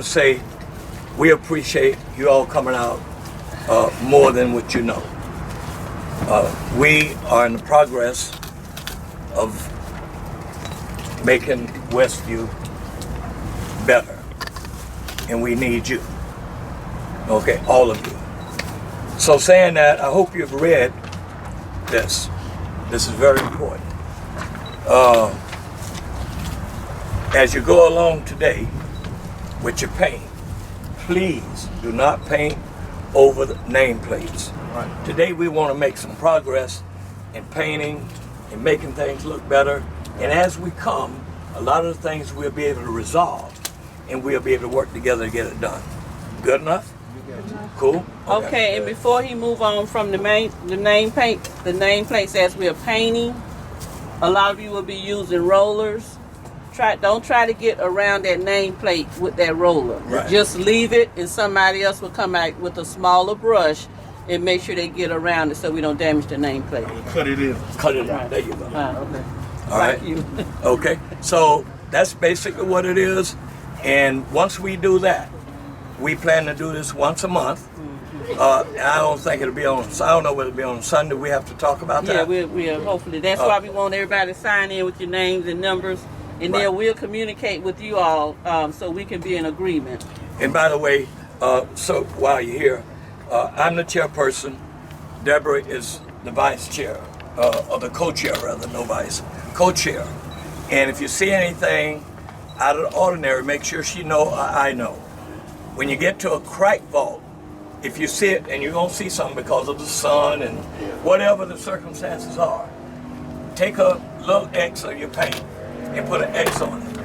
want to say we appreciate you all coming out more than what you know. We are in the progress of making Westview better, and we need you. Okay, all of you. So saying that, I hope you've read this. This is very important. As you go along today with your paint, please do not paint over the nameplates. Right. Today we want to make some progress in painting and making things look better. And as we come, a lot of the things we'll be able to resolve, and we'll be able to work together to get it done. Good enough? Cool? Okay, and before he move on from the nameplates as we're painting, a lot of you will be using rollers. Don't try to get around that nameplate with that roller. Right. Just leave it, and somebody else will come out with a smaller brush and make sure they get around it so we don't damage the nameplate. Cut it in. Cut it out. There you go. Okay. All right. Thank you. Okay. So that's basically what it is. And once we do that, we plan to do this once a month. I don't think it'll be on. I don't know whether it'll be on Sunday. We have to talk about that. Yeah, we'll hopefully. That's why we want everybody to sign in with your names and numbers, and then we'll communicate with you all so we can be in agreement. And by the way, so while you're here, I'm the chairperson. Deborah is the vice chair, or the co-chair rather, no vice, co-chair. And if you see anything out of the ordinary, make sure she know or I know. When you get to a crack vault, if you see it and you're gonna see something because of the sun and whatever the circumstances are, take a little X of your paint and put an X on it.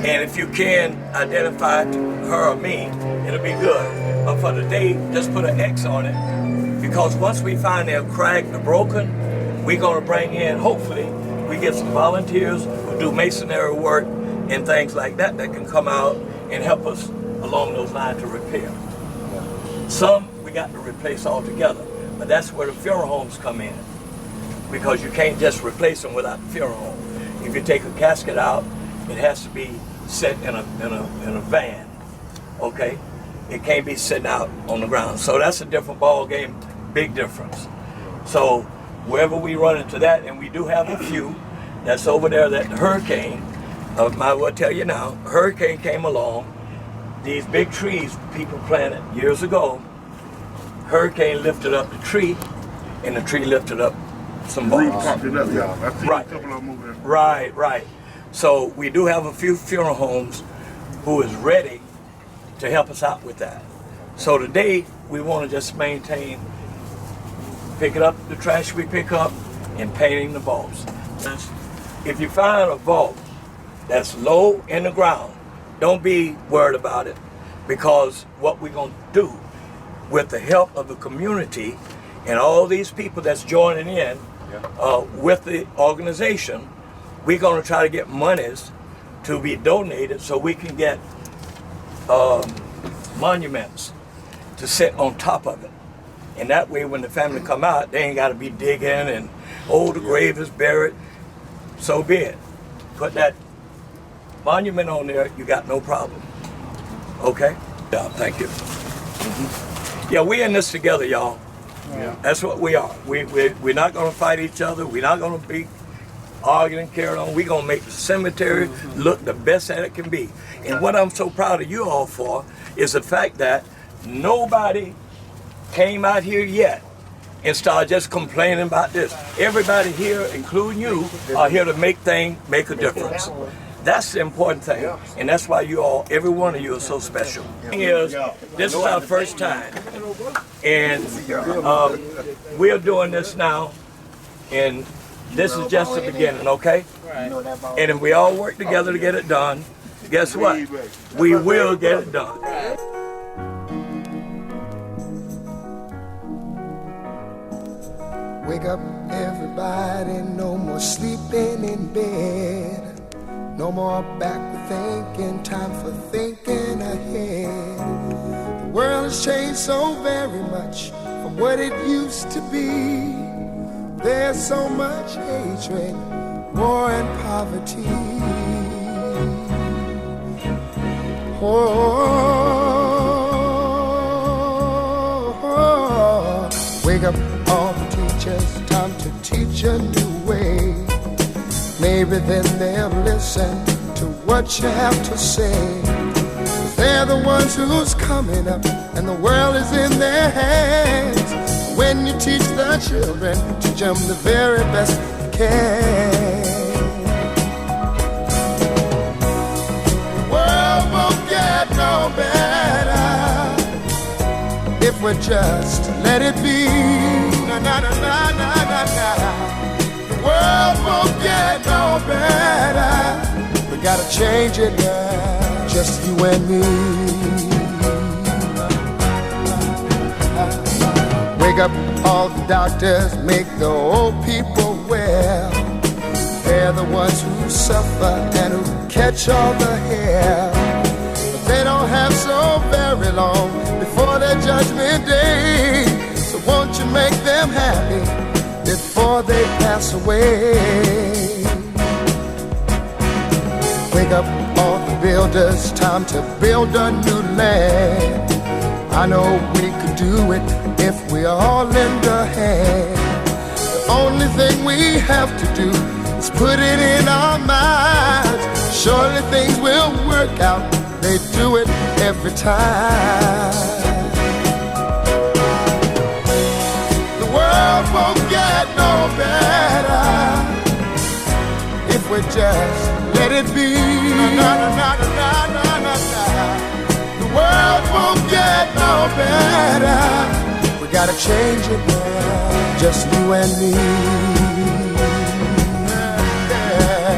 And if you can identify her or me, it'll be good. But for today, just put an X on it, because once we find they're cracked or broken, we're gonna bring in, hopefully, we get some volunteers who do masonry work and things like that that can come out and help us along those lines to repair. Some we got to replace altogether, but that's where the funeral homes come in, because you can't just replace them without the funeral home. If you take a casket out, it has to be set in a van, okay? It can't be sitting out on the ground. So that's a different ball game, big difference. So wherever we run into that, and we do have a few that's over there, that hurricane, I might as well tell you now, hurricane came along. These big trees people planted years ago, hurricane lifted up the tree, and the tree lifted up some Roof bones. popped it up, y'all. I see Right. a couple of them over there. Right. So we do have a few funeral homes who is ready to help us out with that. So today we want to just maintain picking up the trash we pick up and painting the vaults. If you find a vault that's low in the ground, don't be worried about it, because what we're going to do with the help of the community and all these people that's joining in with the organization, we're going to try to get monies to be donated so we can get monuments to sit on top of it. And that way when the family come out, they ain't got to be digging and, oh, the grave is buried. So be it. Put that monument on there, you got no problem. Okay? Yeah, thank you. Yeah, we in this together, y'all. Yeah. That's what we are. We're not going to fight each other. We're not going to be arguing and carrying on. We're going to make the cemetery look the best that it can be. And what I'm so proud of you all for is the fact that nobody came out here yet and started just complaining about this. Everybody here, including you, are here to make a difference. That's the important thing, and that's why you all, every one of you, is so special. This is our first time, and we're doing this now, and this is just the beginning, okay? And if we all work together to get it done, guess what? We will get it done. Wake up, everybody, no more sleeping in bed. No more backward thinking, time for thinking ahead. The world has changed so very much from what it used to be. There's so much hatred, war and poverty. Oh, wake up all the teachers, time to teach a new way. Maybe then they'll listen to what you have to say. 'Cause they're the ones who's coming up, and the world is in their hands. When you teach the children, teach them the very best you can. The world won't get no better if we just let it be. Na na na na na na na. The world won't get no better. We gotta change it now, just you and me. Wake up all the doctors, make the old people well. They're the ones who suffer and who catch all the hair. But they don't have so very long before their judgment day. So won't you make them happy before they pass away? Wake up all the builders, time to build a new land. I know we could do it if we all lend a hand. The only thing we have to do is put it in our minds. Surely things will work out, they do it every time. The world won't get no better if we just let it be. Na, na, na, na, na, na, na, na. The world won't get no better. We gotta change it now, just you and me. Yeah.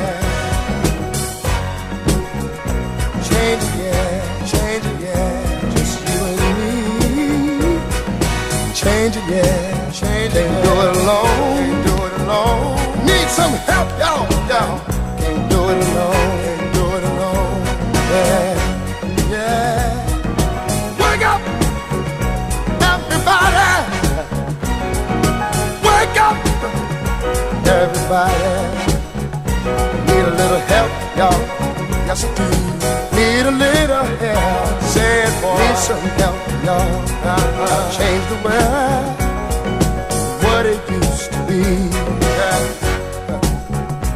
Change it, yeah, change it, yeah, just you and me. Change it, yeah, change it. Can't do it alone, can't do it alone. Need some help, y'all, y'all. Can't do it alone, can't do it alone. Yeah, yeah. Wake up, everybody. Wake up, everybody. Need a little help, y'all. Yes, I do. Need a little help. Say it, boy. Need some help, y'all. Change the world, what it used to be.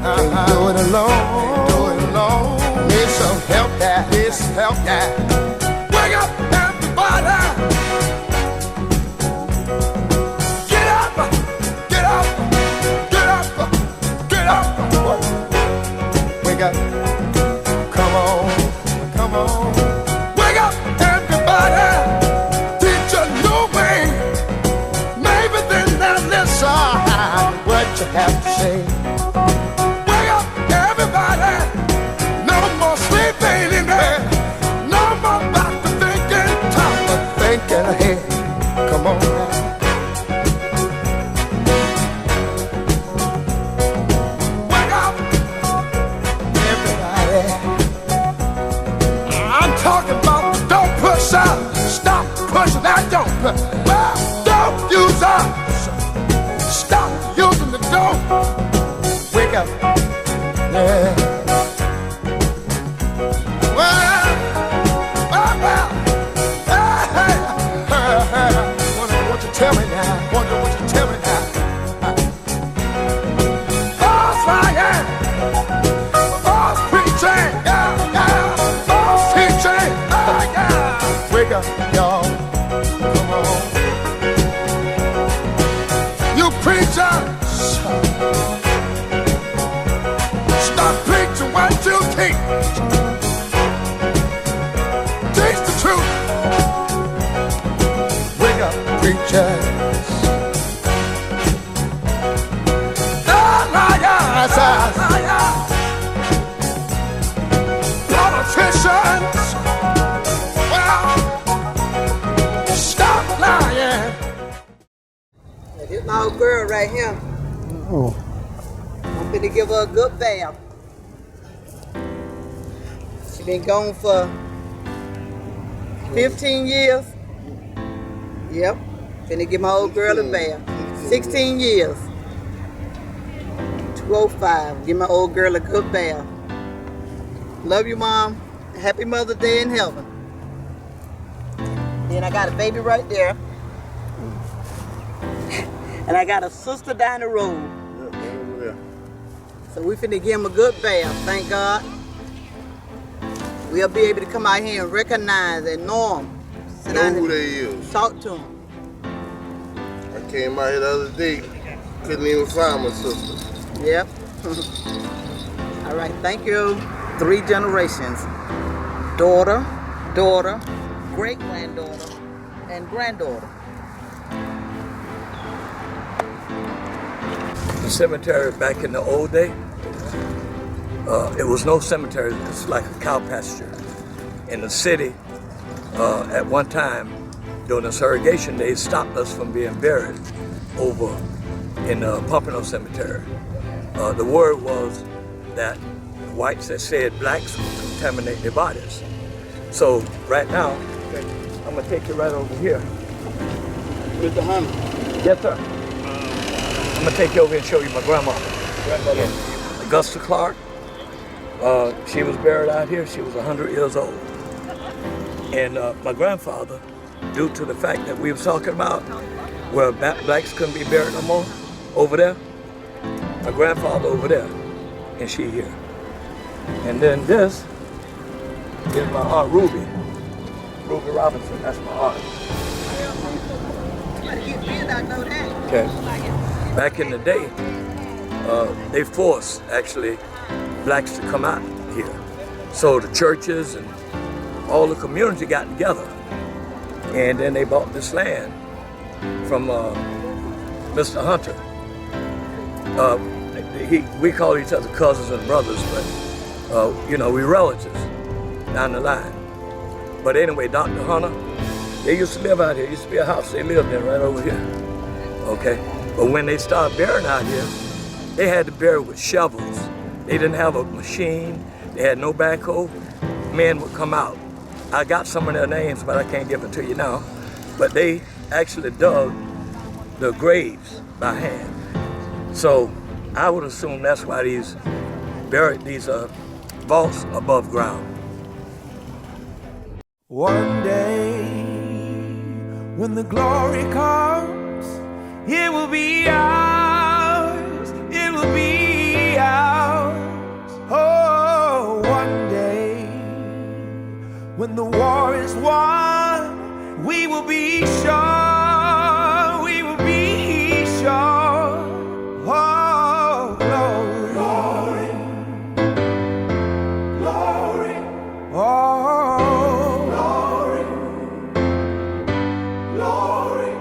Can't do it alone. Can't do it alone. Need some help, yeah. Need some help, yeah. Wake up, everybody. Get up, get up, get up, get up. Wake up. Come on, come on. Wake up, everybody. Teach a new way. Maybe then they'll listen what you have to say. Wake up, everybody. No more sleeping in there. No more back to thinking. Time for thinking ahead. Come on now. Wake up, everybody. I'm talking about don't push up. Stop pushing that don't push. Well, don't use up. Stop using the don't. Wake up. Yeah. Well, hey, wonder what you tell me now. Wonder what you tell me now. False lying, false preaching, yeah, yeah. False teaching, yeah. Wake up, y'all. Come on. You preachers, stop preaching what you teach. Teach the truth. Wake up, preachers. The liars, politicians. Well, stop lying. This my old girl right here. Oh. I'm finna give her a good bath. She been gone for 15 years. Yep. Finna give my old girl a bath. 16 years. 205. Give my old girl a good bath. Love you, Mom. Happy Mother's Day in heaven. Then I got a baby right there. And I got a sister down the road. Yeah. So we finna give him a good bath, thank God. We'll be able to come out here and recognize and know them. Sit Know down who and they is. talk to them. I came out here the other day, couldn't even find my sister. Yep. All right, thank you. 3 generations. Daughter, great-granddaughter, and granddaughter. The cemetery back in the old day, it was no cemetery, it's like a cow pasture. In the city, at one time, during the segregation, they stopped us from being buried over in Pompano Cemetery. The word was that the whites that said blacks would contaminate their bodies. So right now, I'm gonna take you right over here. Mr. Hunter. Yes, sir. I'm gonna take you over and show you my grandmother. Augusta Clark. She was buried out here. She was 100 years old. And my grandfather, due to the fact that we were talking about where blacks couldn't be buried no more, over there, my grandfather over there, and she here. And then this is my Aunt Ruby. Ruby Robinson, that's my aunt. Okay. Back in the day, they forced, actually, blacks to come out here. So the churches and all the community got together. And then they bought this land from Mr. Hunter. We call each other cousins and brothers, but you know, we relatives down the line. But anyway, Dr. Hunter, they used to live out here. It used to be a house they lived in right over here. Okay? But when they started burying out here, they had to bury with shovels. They didn't have a machine. They had no backhoe. Men would come out. I got some of their names, but I can't give it to you now. But they actually dug the graves by hand. So I would assume that's why these buried these vaults above ground. One day, when the glory comes, it will be ours, it will be ours. Oh, one day, when the war is won, we will be sure, we will be sure. Oh, glory, glory, glory. Oh, glory, glory.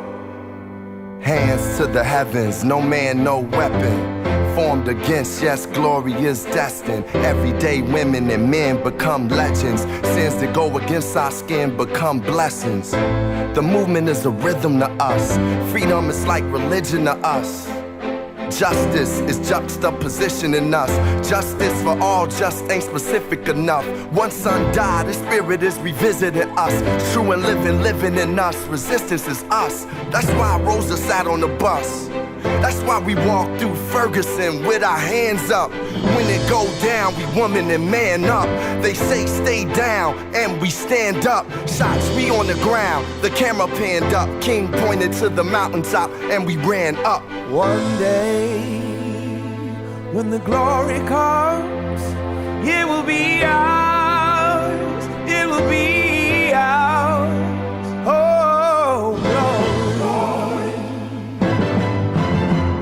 Hands to the heavens, no man, no weapon formed against, yes, glory is destined. Everyday women and men become legends. Sins that go against our skin become blessings. The movement is a rhythm to us. Freedom is like religion to us. Justice is juxtaposition in us. Justice for all just ain't specific enough. One son died, his spirit is revisiting us. True and living in us. Resistance is us. That's why Rosa sat on the bus. That's why we walk through Ferguson with our hands up. When it go down, we woman and man up. They say stay down, and we stand up. Shots, we on the ground, the camera panned up. King pointed to the mountaintop, and we ran up. One day, when the glory comes, it will be ours, it will be ours. Oh, glory, glory,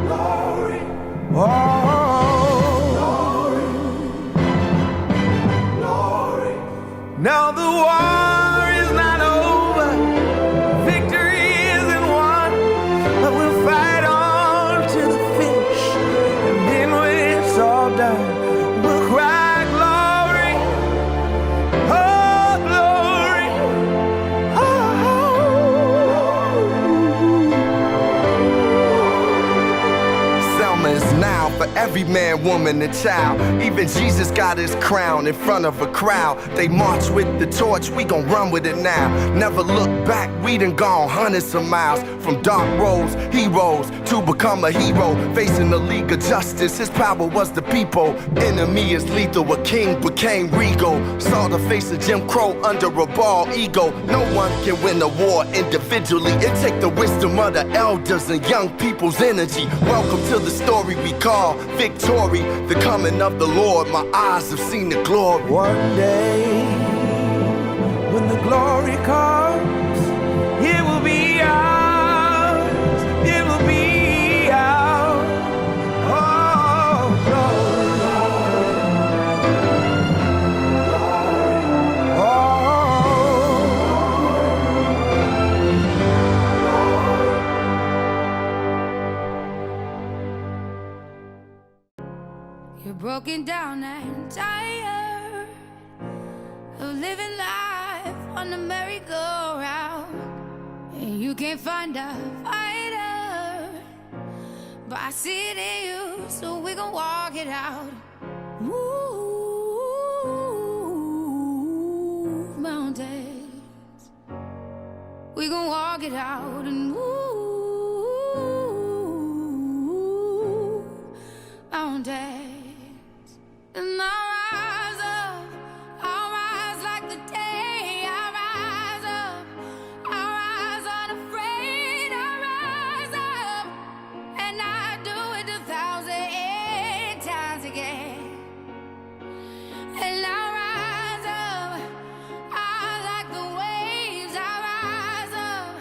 glory. Oh, glory, glory. Now the war is not over, victory isn't won, but we'll fight on to the finish, and then when it's all done, we'll cry glory, oh glory, oh. Selma is now for every man, woman, and child. Even Jesus got his crown in front of a crowd. They march with the torch, we gon' run with it now. Never look back, we done gone hundreds of miles. From dark roads, heroes, to become a hero. Facing the League of Justice, his power was the people. Enemy is lethal, a king became regal. Saw the face of Jim Crow under a bald ego. No one can win a war individually. It take the wisdom of the elders and young people's energy. Welcome to the story we call victory. The coming of the Lord, my eyes have seen the glory. One day, when the glory comes, it will be ours. It will be ours. Oh, glory. You're broken down and tired of living life on the merry-go-round, and you can't find a fighter, but I see it in you, so we gon' walk it out. Move mountains, we gon' walk it out and move mountains. And I'll rise like the day. I'll rise unafraid. I'll rise up, and I do it 1,000 times again. And I'll rise up, I like the waves. I'll rise up,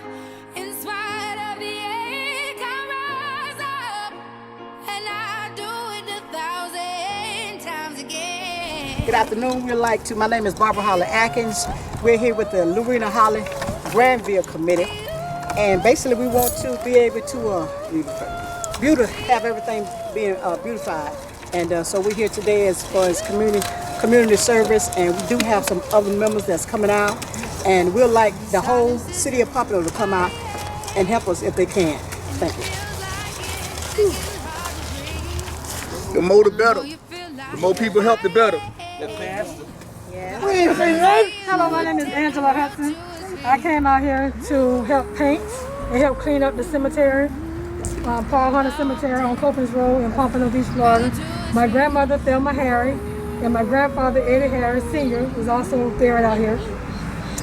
in spite of the ache. I'll rise up, and I do it 1,000 times again. Good afternoon. We'd like to. My name is Barbara Holly Atkins. We're here with the Lorena Holly Granville Committee, and basically we want to be able to have everything being beautified. And so we're here today as far as community service, and we do have some other members that's coming out, and we'd like the whole city of Pompano to come out and help us if they can. Thank you. The more the better. The more people help, the better. Hello, my name is Angela Hudson. I came out here to help paint and help clean up the cemetery, Paul Hunter Cemetery on Copens Road in Pompano Beach, Florida. My grandmother, Thelma Harry, and my grandfather, Eddie Harris Sr., was also buried out here.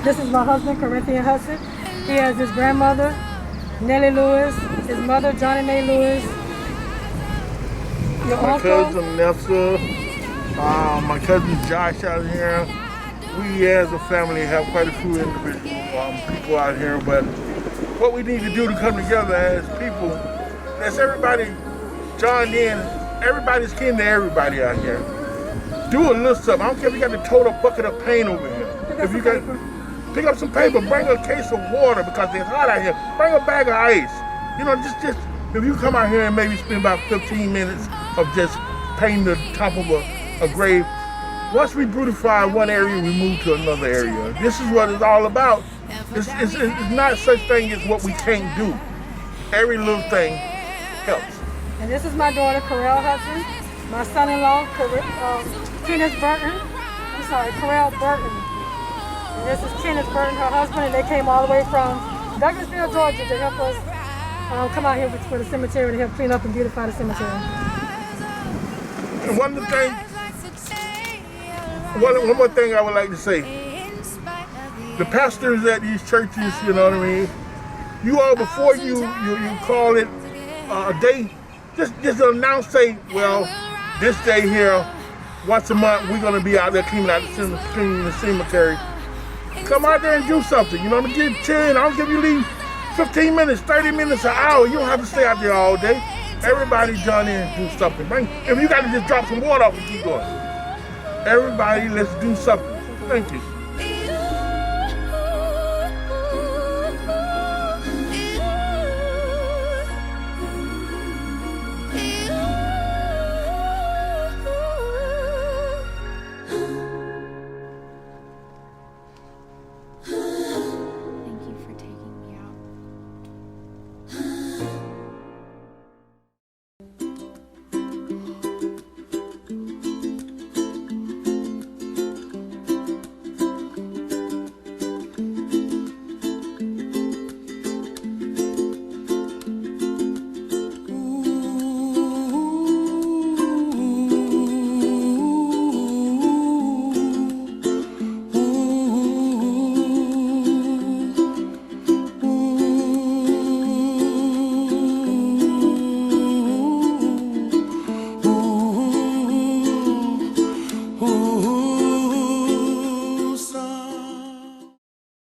This is my husband, Corinthian Hudson. He has his grandmother, Nellie Lewis, his mother, Johnny Mae Lewis, your my uncle, cousin Nessa, my cousin Josh out here. We as a family have quite a few individual people out here, but what we need to do to come together as people, that's everybody joined in, everybody's kin to everybody out here. Do a little something. I don't care if you got to tote a bucket of paint over here. If you got, pick up some paper, bring a case of water because it's hot out here. Bring a bag of ice. You know, just if you come out here and maybe spend about 15 minutes of just painting the top of a grave. Once we beautify one area, we move to another area. This is what it's all about. It's not such thing as what we can't do. Every little thing helps. and this is my daughter, Corell Hudson, my son-in-law, Kenneth Burton. I'm sorry, Corell Burton. And this is Kenneth Burton, her husband, and they came all the way from Douglasville, Georgia to help us come out here for the cemetery to help clean up and beautify the cemetery. And one more thing I would like to say. The pastors at these churches, you know what I mean? You all, before you call it a day, just announce, say, well, this day here, once a month, we're gonna be out there cleaning the cemetery. Come out there and do something, you know what I mean? Get 10, I don't give you leave 15 minutes, 30 minutes, an hour. You don't have to stay out there all day. Everybody join in and do something. If you gotta just drop some water off and keep going. Everybody, let's do something. Thank you.